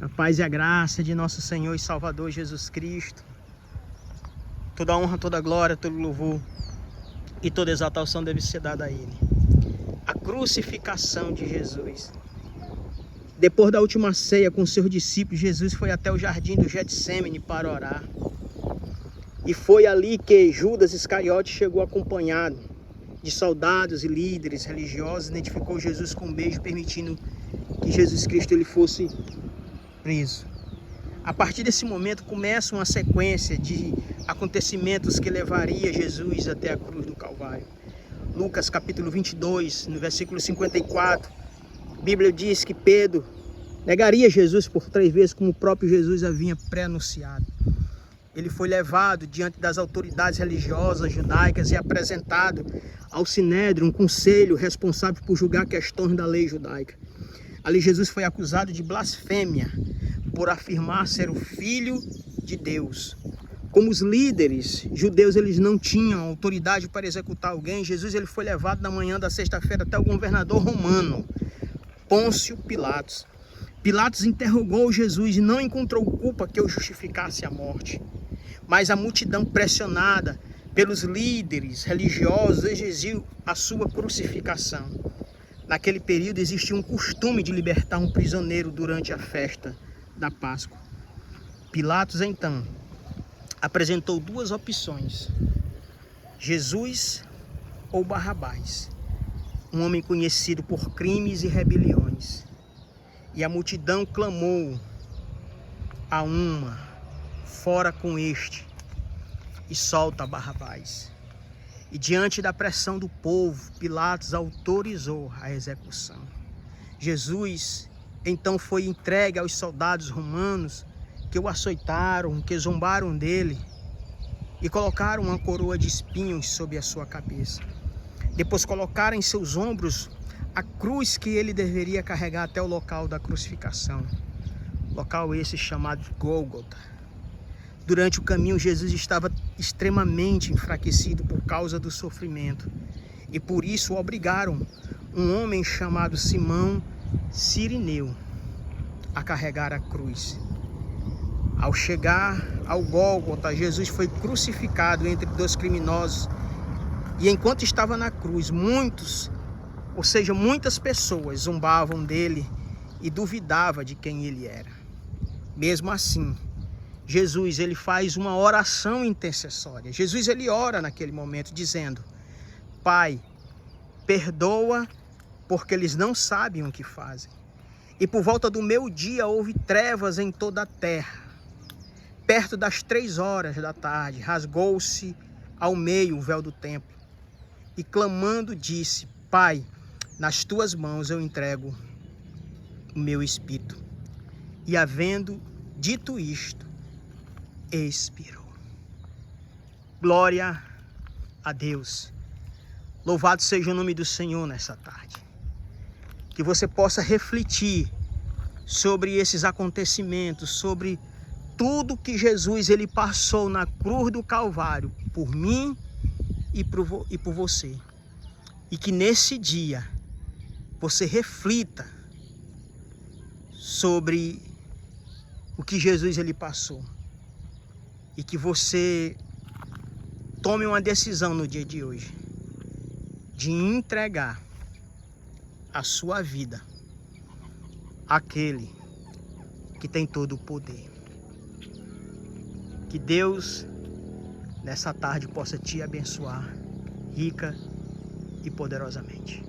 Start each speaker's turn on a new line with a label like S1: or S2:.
S1: A paz e a graça de nosso Senhor e Salvador Jesus Cristo. Toda honra, toda glória, todo louvor e toda exaltação deve ser dada a Ele. A crucificação de Jesus. Depois da última ceia com seus discípulos, Jesus foi até o jardim do Getsêmani para orar. E foi ali que Judas Iscariote chegou acompanhado de soldados e líderes religiosos, identificou Jesus com um beijo, permitindo que Jesus Cristo ele fosse preso. A partir desse momento começa uma sequência de acontecimentos que levaria Jesus até a cruz do Calvário. Lucas capítulo 22, no versículo 54, a Bíblia diz que Pedro negaria Jesus por 3 vezes, como o próprio Jesus havia pré-anunciado. Ele foi levado diante das autoridades religiosas judaicas e apresentado ao Sinédrio, um conselho responsável por julgar questões da lei judaica. Ali Jesus foi acusado de blasfêmia por afirmar ser o Filho de Deus. Como os líderes judeus eles não tinham autoridade para executar alguém, Jesus ele foi levado na manhã da sexta-feira até o governador romano, Pôncio Pilatos. Pilatos interrogou Jesus e não encontrou culpa que o justificasse a morte. Mas a multidão pressionada pelos líderes religiosos exigiu a sua crucificação. Naquele período existia um costume de libertar um prisioneiro durante a festa da Páscoa. Pilatos então apresentou 2 opções: Jesus ou Barrabás, um homem conhecido por crimes e rebeliões. E a multidão clamou a uma: fora com este e solta Barrabás. E diante da pressão do povo, Pilatos autorizou a execução. Jesus então foi entregue aos soldados romanos que o açoitaram, que zombaram dele e colocaram uma coroa de espinhos sobre a sua cabeça. Depois colocaram em seus ombros a cruz que ele deveria carregar até o local da crucificação. Local esse chamado Gólgota. Durante o caminho, Jesus estava extremamente enfraquecido por causa do sofrimento. E por isso obrigaram um homem chamado Simão Cirineu a carregar a cruz. Ao chegar ao Gólgota, Jesus foi crucificado entre 2 criminosos. E enquanto estava na cruz, muitas pessoas zombavam dele e duvidavam de quem ele era. Mesmo assim, Jesus ele faz uma oração intercessória. Jesus ele ora naquele momento dizendo: Pai, perdoa porque eles não sabem o que fazem. E por volta do meio-dia houve trevas em toda a terra. Perto das 3 horas da tarde rasgou-se ao meio o véu do templo. E clamando disse: Pai, nas tuas mãos eu entrego o meu espírito. E havendo dito isto, expirou. Glória a Deus. Louvado seja o nome do Senhor nessa tarde. Que você possa refletir sobre esses acontecimentos, sobre tudo que Jesus ele passou na cruz do Calvário por mim e por você. E que nesse dia você reflita sobre o que Jesus ele passou. E que você tome uma decisão no dia de hoje de entregar a sua vida àquele que tem todo o poder. Que Deus nessa tarde possa te abençoar rica e poderosamente.